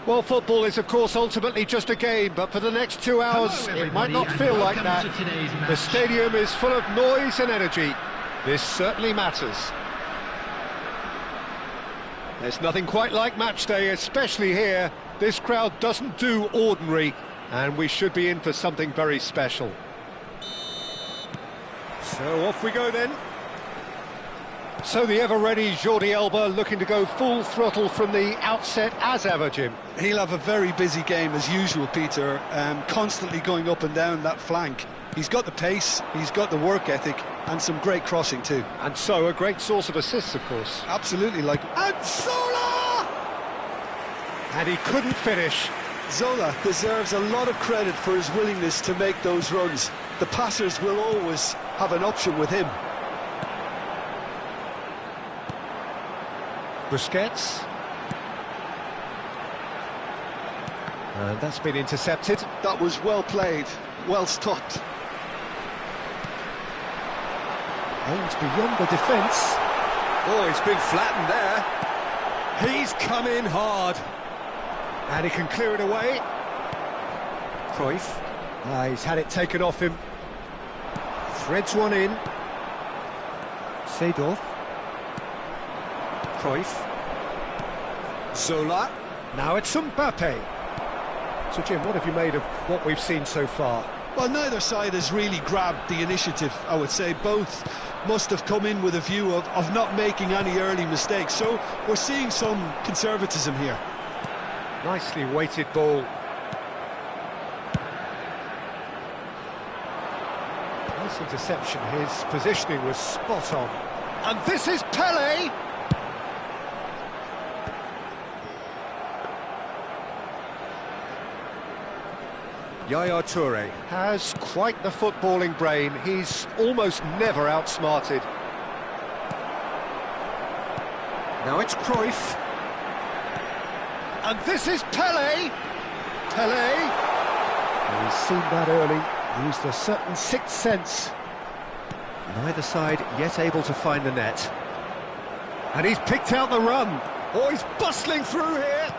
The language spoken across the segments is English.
Well, football is, of course, ultimately just a game, but for the next 2 hours, it might not feel like that. The stadium is full of noise and energy. This certainly matters. There's nothing quite like match day, especially here. This crowd doesn't do ordinary, and we should be in for something very special. So off we go then. So the ever-ready Jordi Alba looking to go full throttle from the outset as ever, Jim. He'll have a very busy game as usual, Peter, constantly going up and down that flank. He's got the pace, he's got the work ethic, and some great crossing too. And so a great source of assists, of course. Absolutely, and Zola! And he couldn't finish. Zola deserves a lot of credit for his willingness to make those runs. The passers will always have an option with him. Busquets. And that's been intercepted. That was well played, well stopped. Aims beyond the defence. Oh, he's been flattened there. He's come in hard. And he can clear it away. Cruyff. He's had it taken off him. Threads one in. Seedorf. Cruyff. Zola. Now it's Mbappe. So, Jim, what have you made of what we've seen so far? Well, neither side has really grabbed the initiative, I would say. Both must have come in with a view of not making any early mistakes. So we're seeing some conservatism here. Nicely weighted ball. Nice interception. His positioning was spot on. And this is Pele! Yaya Toure has quite the footballing brain. He's almost never outsmarted. Now it's Cruyff. And this is Pele! Pele! He's seen that early, used a certain sixth sense. Neither side yet able to find the net. And he's picked out the run. Oh, he's bustling through here.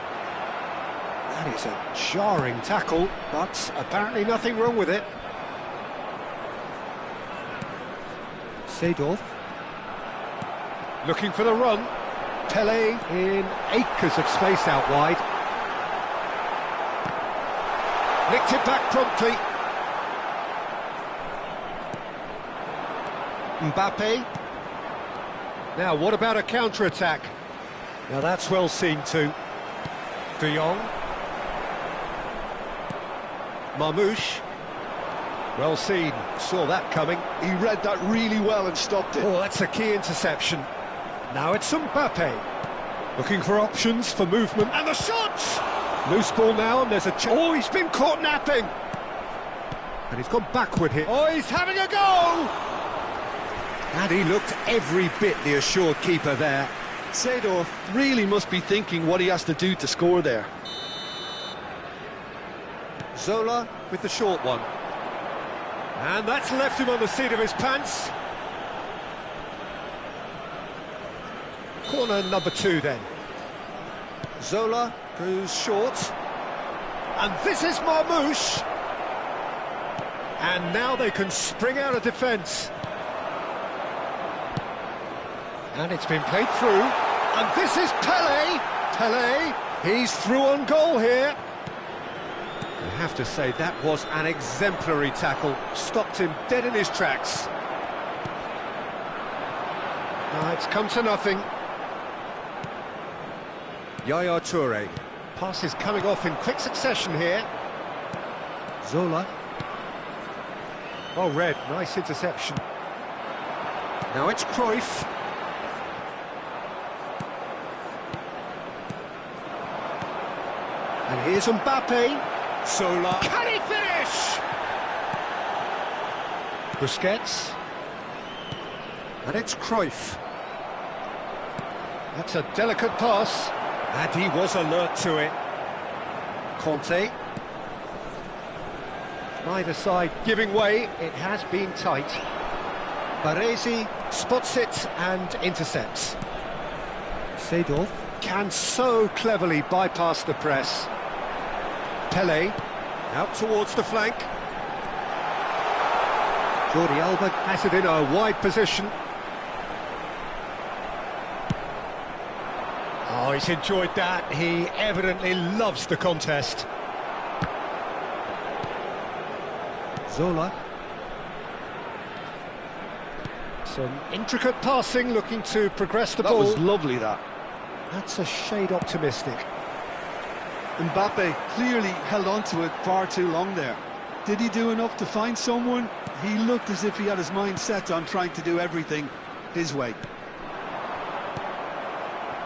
That is a jarring tackle, but apparently nothing wrong with it. Seedorf. Looking for the run. Pele in acres of space out wide. Nicked it back promptly. Mbappe. Now, what about a counter-attack? Now, that's well seen too. De Jong. Marmoush. Well seen, saw that coming. He read that really well and stopped it. Oh, that's a key interception. Now it's Mbappe. Looking for options for movement. And the shot! Loose ball now, and there's a chance. Oh, he's been caught napping. And he's gone backward here. Oh, he's having a go! And he looked every bit the assured keeper there. Seedorf really must be thinking what he has to do to score there. Zola with the short one. And that's left him on the seat of his pants. Corner number 2 then. Zola goes short. And this is Marmoush. And now they can spring out of defence. And it's been played through. And this is Pele. Pele, he's through on goal here. I have to say, that was an exemplary tackle. Stopped him dead in his tracks. It's come to nothing. Yaya Toure. Pass is coming off in quick succession here. Zola. Well read, nice interception. Now it's Cruyff. And here's Mbappe. Zola. Can he finish? Busquets. And it's Cruyff. That's a delicate pass. And he was alert to it. Conte. Neither side giving way. It has been tight. Baresi spots it and intercepts. Seedorf. can so cleverly bypass the press. Pele, out towards the flank. Jordi Alba has it in a wide position. Oh, he's enjoyed that. He evidently loves the contest. Zola. Some intricate passing, looking to progress the ball. That was lovely, that. That's a shade optimistic. Mbappe clearly held on to it far too long there. Did he do enough to find someone? He looked as if he had his mind set on trying to do everything his way.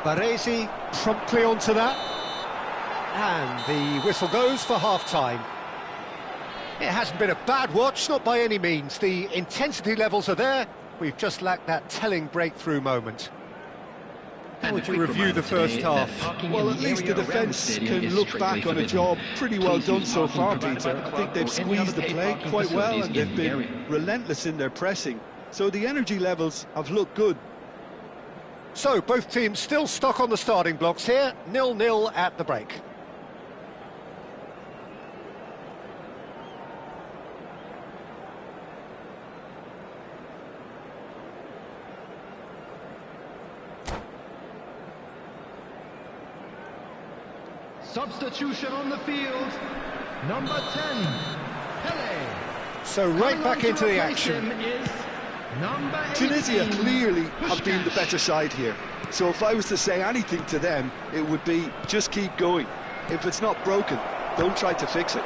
Baresi promptly onto that. And the whistle goes for half-time. It hasn't been a bad watch, not by any means. The intensity levels are there. We've just lacked that telling breakthrough moment. How would you review the first half? Well, at least the defence can look back on a job pretty well done so far, Peter. I think they've squeezed the play quite well and they've been relentless in their pressing. So the energy levels have looked good. So, both teams still stuck on the starting blocks here, 0-0 at the break. Substitution on the field, number 10, Pele. So right back into the action. Tunisia clearly have been the better side here. So if I was to say anything to them, it would be just keep going. If it's not broken, don't try to fix it.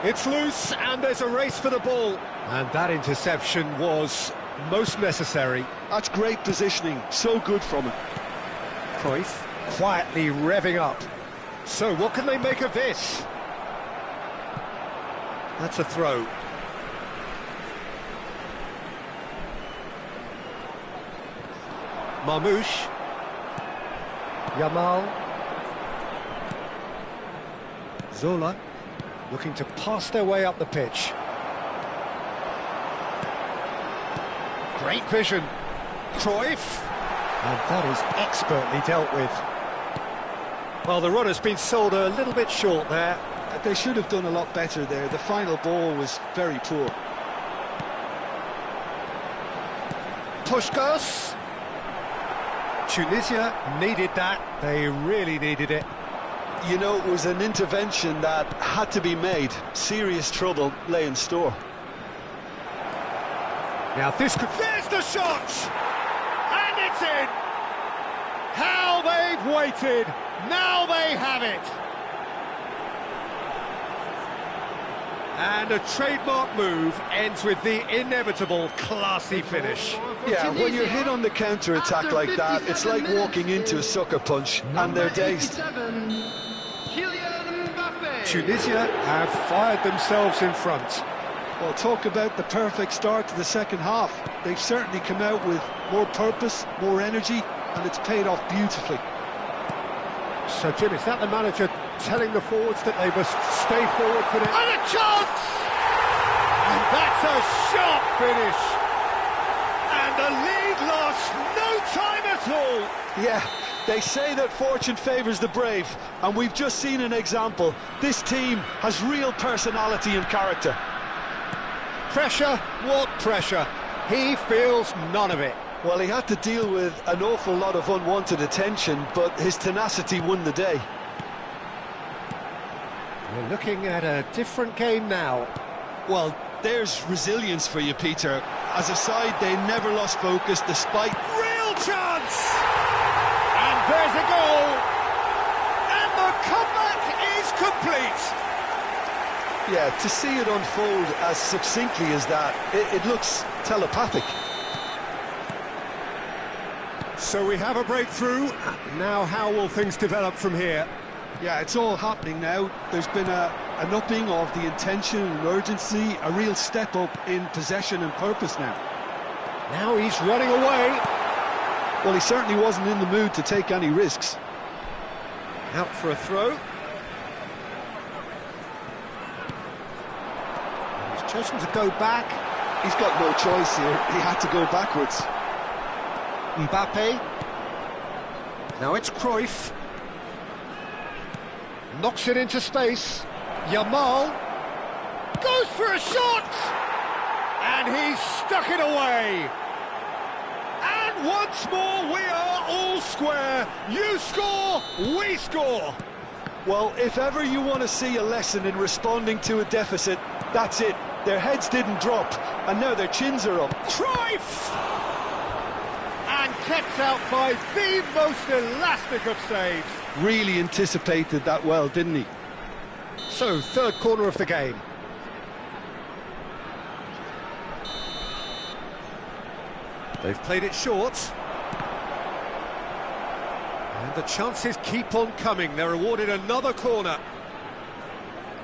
It's loose and there's a race for the ball. And that interception was most necessary. That's great positioning, so good from him. Cruyff quietly revving up. So what can they make of this? That's a throw. Marmoush. Yamal. Zola looking to pass their way up the pitch. Great vision. Cruyff. And that is expertly dealt with. Well, the run has been sold a little bit short there. They should have done a lot better there. The final ball was very poor. Puskás. Tunisia needed that. They really needed it. You know, it was an intervention that had to be made. Serious trouble lay in store. Now this could... There's the shot! And it's in! How they've waited! Now they have it! And a trademark move ends with the inevitable classy finish. Yeah, when you're hit on the counter-attack like that, it's like walking into a sucker punch, and they're dazed. Tunisia have fired themselves in front. Well, talk about the perfect start to the second half. They've certainly come out with more purpose, more energy, and it's paid off beautifully. So, Jim, is that the manager telling the forwards that they must stay forward for this? And a chance! And that's a sharp finish! And the lead lost no time at all! Yeah, they say that fortune favours the brave, and we've just seen an example. This team has real personality and character. Pressure? What pressure? He feels none of it. Well, he had to deal with an awful lot of unwanted attention, but his tenacity won the day. We're looking at a different game now. Well, there's resilience for you, Peter. As a side, they never lost focus despite... Real chance! And there's a goal! And the comeback is complete! Yeah, to see it unfold as succinctly as that, it looks telepathic. So we have a breakthrough. Now how will things develop from here? Yeah, it's all happening now. There's been an upping of the intention and urgency, a real step up in possession and purpose now. Now he's running away. Well, he certainly wasn't in the mood to take any risks. Out for a throw. He's chosen to go back. He's got no choice here. He had to go backwards. Mbappe. Now it's Cruyff. Knocks it into space. Yamal goes for a shot! And he's stuck it away. And once more, we are all square. You score, we score. Well, if ever you want to see a lesson in responding to a deficit, that's it. Their heads didn't drop, and now their chins are up. Cruyff! And kept out by the most elastic of saves. Really anticipated that well, didn't he? So, third corner of the game. They've played it short. And the chances keep on coming. They're awarded another corner.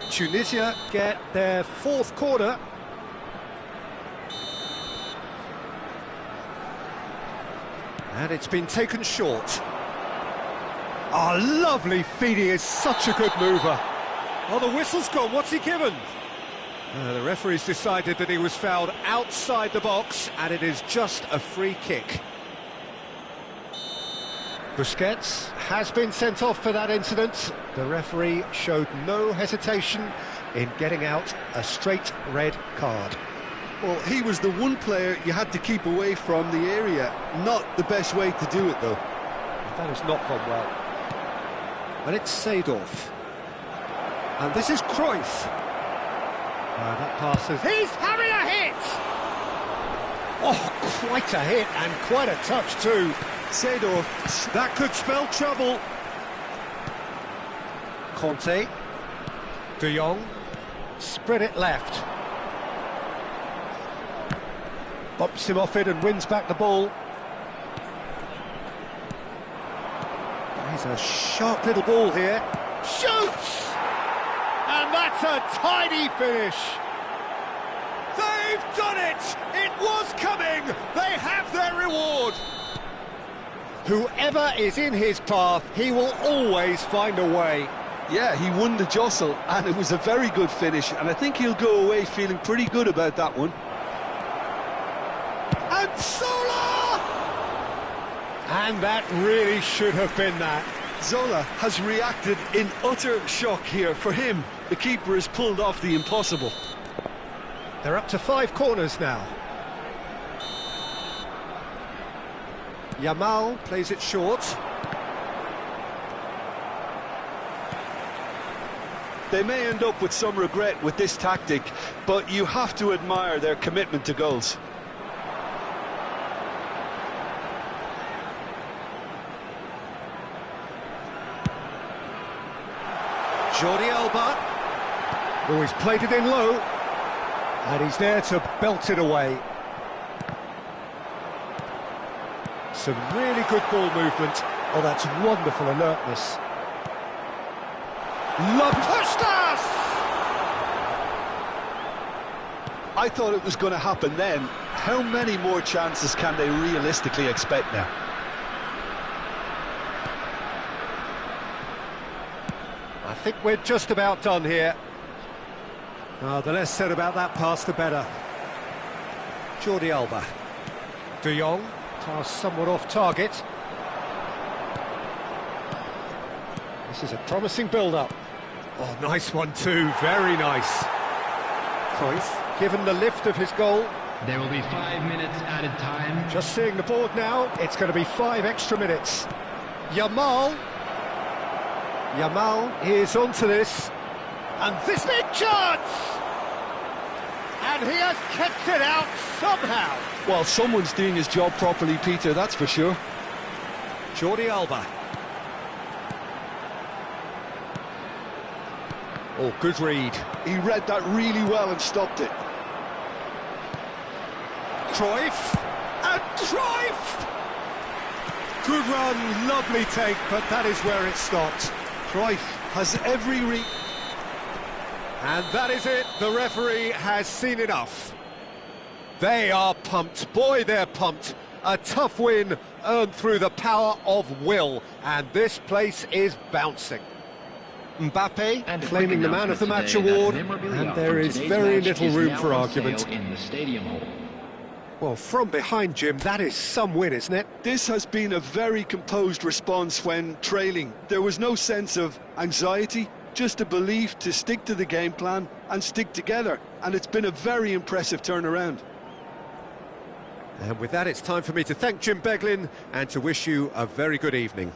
Tunisia get their fourth corner. And it's been taken short. Oh, lovely feed. He is such a good mover. Oh, the whistle's gone. What's he given? The referee's decided that he was fouled outside the box, and it is just a free kick. Busquets has been sent off for that incident. The referee showed no hesitation in getting out a straight red card. Well, he was the one player you had to keep away from the area. Not the best way to do it, though. That has not gone well. And it's Seedorf. And this is Cruyff. That passes. He's having a hit! Oh, quite a hit and quite a touch too. Seedorf, that could spell trouble. Conte. De Jong. Spread it left. Bumps him off it and wins back the ball. He's a sharp little ball here. Shoots! And that's a tidy finish. They've done it! It was coming! They have their reward! Whoever is in his path, he will always find a way. Yeah, he won the jostle, and it was a very good finish, and I think he'll go away feeling pretty good about that one. And Zola! And that really should have been that. Zola has reacted in utter shock here. For him, the keeper has pulled off the impossible. They're up to 5 corners now. Yamal plays it short. They may end up with some regret with this tactic, but you have to admire their commitment to goals. Jordi Alba. Oh, he's played it in low. And he's there to belt it away. Some really good ball movement. Oh, that's wonderful alertness. Puskas! I thought it was going to happen then. How many more chances can they realistically expect now? I think we're just about done here. The less said about that pass, the better. Jordi Alba. De Jong, pass somewhat off target. This is a promising build-up. Oh, nice one too, very nice. Cruyff, given the lift of his goal. There will be 5 minutes added time. Just seeing the board now, it's going to be 5 extra minutes. Yamal is onto this. And this big chance! And he has kept it out somehow. Well, someone's doing his job properly, Peter, that's for sure. Jordi Alba. Oh, good read. He read that really well and stopped it. Cruyff. And Cruyff! Good run, lovely take, but that is where it stopped. Cruyff has every And that is it, the referee has seen enough. They are pumped, boy they're pumped. A tough win earned through the power of will, and this place is bouncing. Mbappe claiming the Man of the Match award, and there is very little room for argument. In the stadium hall. Well, from behind, Jim, that is some win, isn't it? This has been a very composed response when trailing. There was no sense of anxiety, just a belief to stick to the game plan and stick together. And it's been a very impressive turnaround. And with that, it's time for me to thank Jim Beglin and to wish you a very good evening.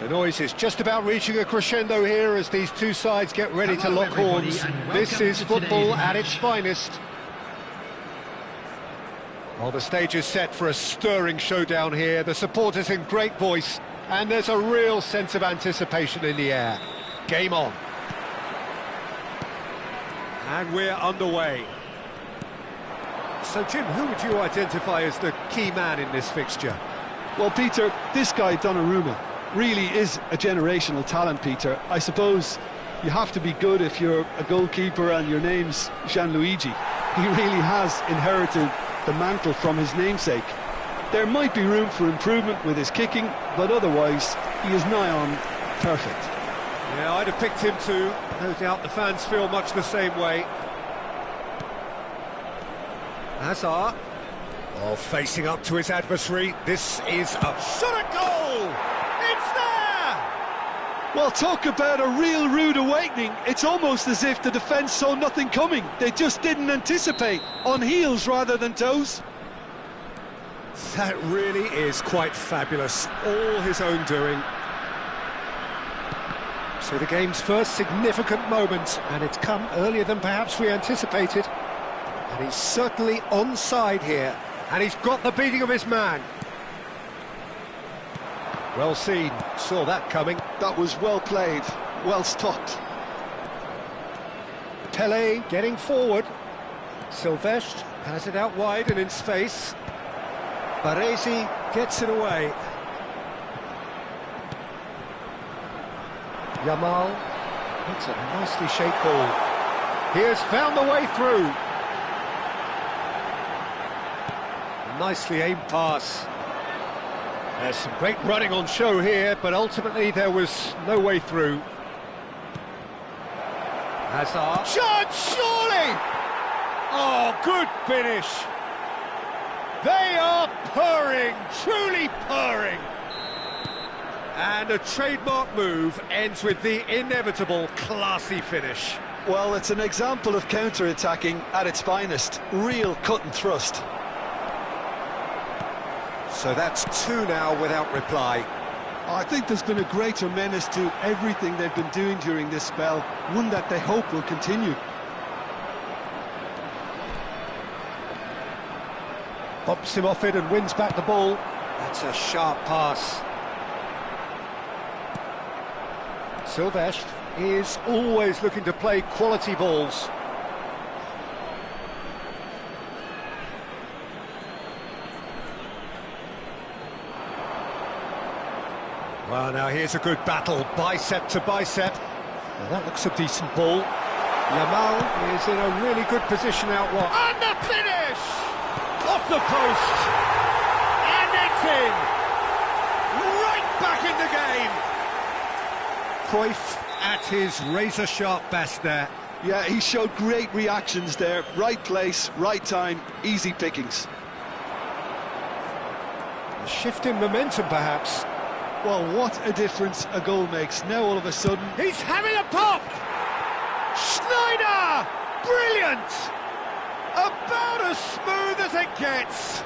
The noise is just about reaching a crescendo here as these two sides get ready to lock horns. This is football at its finest. Well, the stage is set for a stirring showdown here. The supporters in great voice, and there's a real sense of anticipation in the air. Game on. And we're underway. So, Jim, who would you identify as the key man in this fixture? Well, Peter, this guy, Donnarumma, really is a generational talent, Peter. I suppose you have to be good if you're a goalkeeper and your name's Gianluigi. He really has inherited the mantle from his namesake. There might be room for improvement with his kicking, but otherwise, he is nigh on perfect. Yeah, I'd have picked him too. No doubt the fans feel much the same way. Hazard. Oh, facing up to his adversary. This is a shot at goal! It's there! Well, talk about a real rude awakening. It's almost as if the defence saw nothing coming. They just didn't anticipate. On heels rather than toes. That really is quite fabulous. All his own doing. So the game's first significant moment, and it's come earlier than perhaps we anticipated. And he's certainly onside here, and he's got the beating of his man. Well seen, saw that coming. That was well played, well stopped. Pele getting forward. Silvestre has it out wide and in space. Baresi gets it away. Yamal hits a nicely shaped ball. He has found the way through. Nicely aimed pass. There's some great running on show here, but ultimately there was no way through. Hazard. Shot, surely! Oh, good finish. They are purring, truly purring. And a trademark move ends with the inevitable classy finish. Well, it's an example of counter-attacking at its finest. Real cut and thrust. So that's two now without reply. I think there's been a greater menace to everything they've been doing during this spell, one that they hope will continue. Bumps him off it and wins back the ball. That's a sharp pass. Silvestre is always looking to play quality balls. Well, now here's a good battle, bicep to bicep. Now that looks a decent ball. Yamal is in a really good position out wide. And the finish! Off the post! And it's in! Right back in the game! Cruyff at his razor-sharp best there. Yeah, he showed great reactions there. Right place, right time, easy pickings. A shift in momentum, perhaps. Well, what a difference a goal makes. Now all of a sudden... He's having a pop! Schneider! Brilliant! About as smooth as it gets.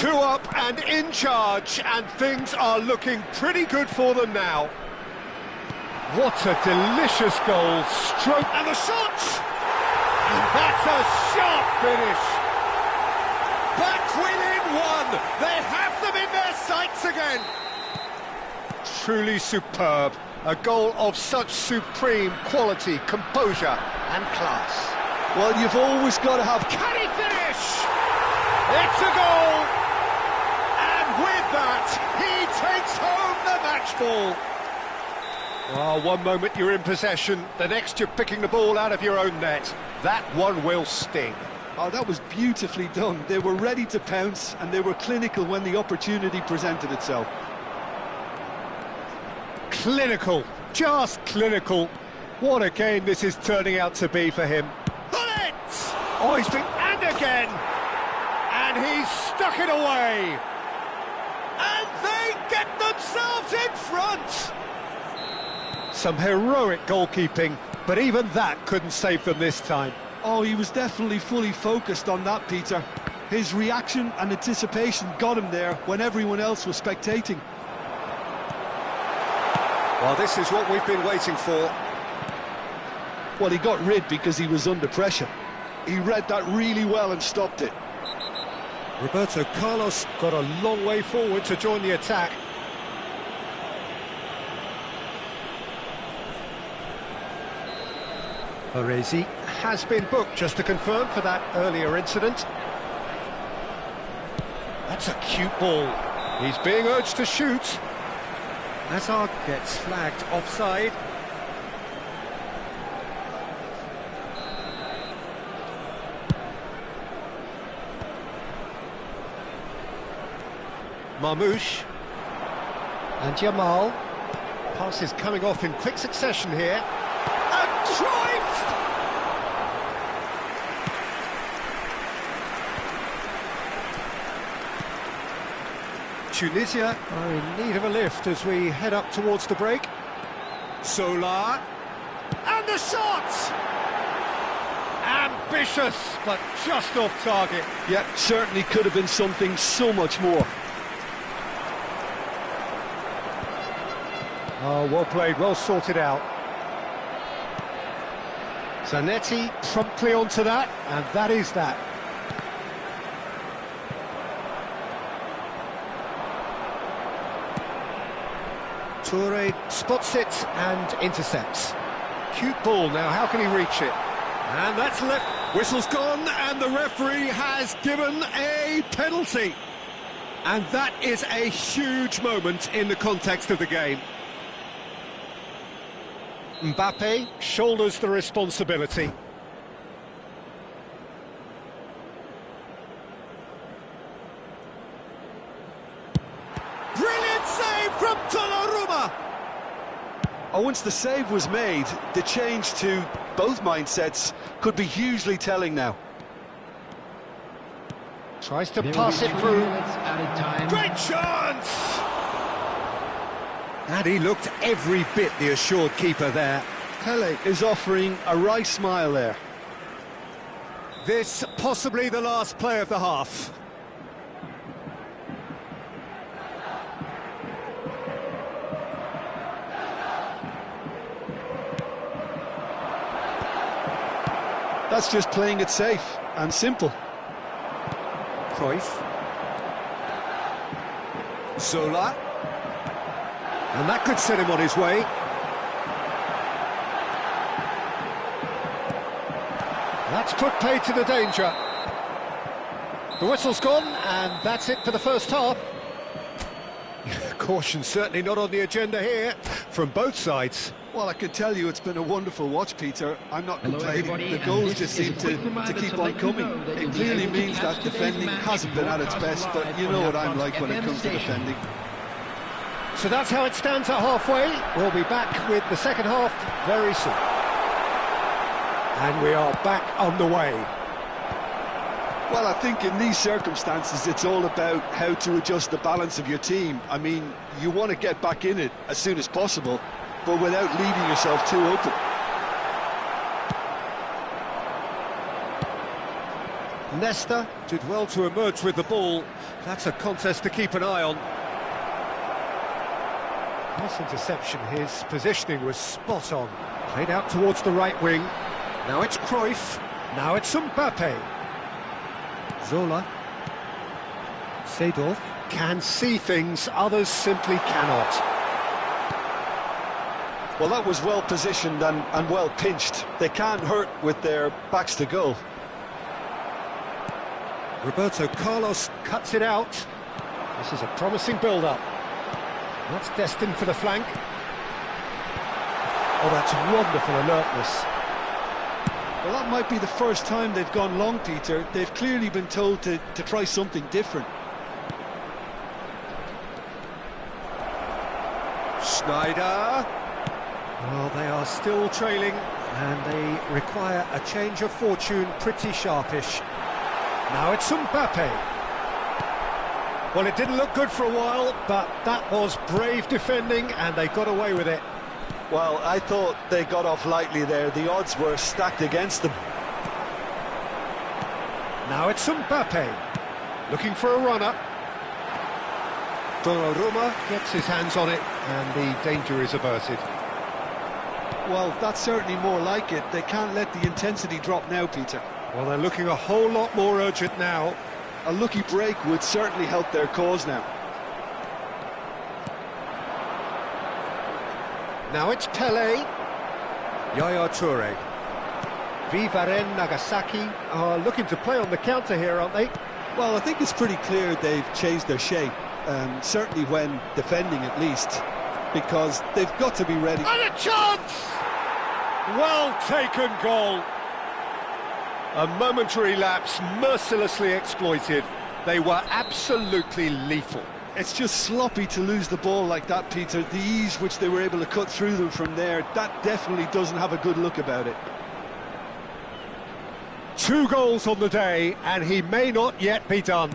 2 up and in charge, and things are looking pretty good for them now. What a delicious goal. Stroke and the shot! And that's a sharp finish. Back within one. They have them in their sights again. Truly superb. A goal of such supreme quality, composure and class. Well, you've always got to have... Can he finish? It's a goal! And with that, he takes home the match ball. Oh, one moment you're in possession, the next you're picking the ball out of your own net. That one will sting. Oh, that was beautifully done. They were ready to pounce, and they were clinical when the opportunity presented itself. Clinical, just clinical. What a game this is turning out to be for him. Bullet! Oh, he's been... and again! And he's stuck it away! And they get themselves in front! Some heroic goalkeeping, but even that couldn't save them this time. Oh, he was definitely fully focused on that, Peter. His reaction and anticipation got him there when everyone else was spectating. Well, this is what we've been waiting for. Well, he got rid because he was under pressure. He read that really well and stopped it. Roberto Carlos got a long way forward to join the attack. Baresi has been booked, just to confirm, for that earlier incident. That's a cute ball. He's being urged to shoot. Hazard gets flagged offside. Marmoush. And Jamal. Pass is coming off in quick succession here. And Cruyff! Tunisia are in need of a lift as we head up towards the break. Solar. And the shot! Ambitious, but just off target. Yeah, certainly could have been something so much more. Oh, well played, well sorted out. Zanetti promptly onto that, and that is that. Toure spots it and intercepts. Cute ball now, how can he reach it? And that's left. Whistle's gone, and the referee has given a penalty. And that is a huge moment in the context of the game. Mbappe shoulders the responsibility. Brilliant save from Donnarumma! Oh, once the save was made, the change to both mindsets could be hugely telling now. Tries to pass it through. Time. Great chance! And he looked every bit the assured keeper there. Pele is offering a wry smile there. This possibly the last play of the half. That's just playing it safe and simple. Cruyff. Zola. And that could set him on his way. That's put paid to the danger. The whistle's gone, and that's it for the first half. Caution certainly not on the agenda here, from both sides. Well, I can tell you it's been a wonderful watch, Peter. I'm not Hello, complaining. everybody, The and goals this just is seem a quick to reminder keep to on let you coming. know that It you'll be clearly able to means that catch today's defending match hasn't been at its broadcast best, but live you on know the what I'm Upfront like when it FM comes to station. defending. So that's how it stands at halfway. We'll be back with the second half very soon. And we are back on the way. Well, I think in these circumstances, it's all about how to adjust the balance of your team. I mean, you want to get back in it as soon as possible, but without leaving yourself too open. Nesta did well to emerge with the ball. That's a contest to keep an eye on. Nice interception, his positioning was spot on. Played out towards the right wing. Now it's Cruyff. Now it's Mbappe. Zola. Seedorf can see things others simply cannot. Well, that was well positioned and well pinched. They can't hurt with their backs to goal. Roberto Carlos cuts it out. This is a promising build-up. That's destined for the flank. Oh, that's wonderful alertness. Well, that might be the first time they've gone long, Peter. They've clearly been told to try something different. Schneider. Well, they are still trailing, and they require a change of fortune pretty sharpish. Now it's Mbappe. Well, it didn't look good for a while, but that was brave defending, and they got away with it. Well, I thought they got off lightly there. The odds were stacked against them. Now it's Mbappe. Looking for a runner. Donnarumma gets his hands on it, and the danger is averted. Well, that's certainly more like it. They can't let the intensity drop now, Peter. Well, they're looking a whole lot more urgent now. A lucky break would certainly help their cause now. Now it's Pele. Yaya Toure. Vivaren Nagasaki are looking to play on the counter here, aren't they? Well, I think it's pretty clear they've changed their shape, certainly when defending at least, because they've got to be ready. And a chance! Well taken goal. A momentary lapse mercilessly exploited. They were absolutely lethal. It's just sloppy to lose the ball like that, Peter. The ease which they were able to cut through them from there, that definitely doesn't have a good look about it. 2 goals on the day, and he may not yet be done.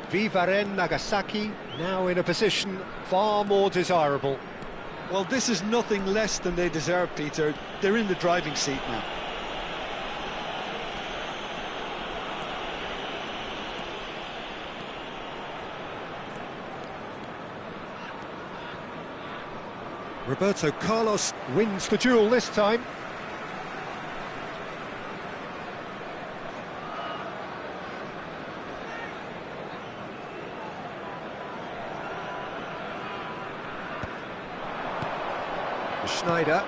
Vivaren Nagasaki now in a position far more desirable. Well, this is nothing less than they deserve, Peter. They're in the driving seat now. Roberto Carlos wins the duel this time. Schneider,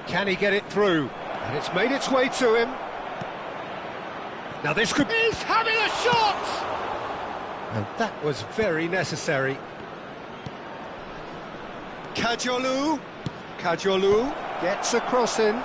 can he get it through? And it's made its way to him. Now this could... He's having a shot! And that was very necessary. Kajolu gets a cross in.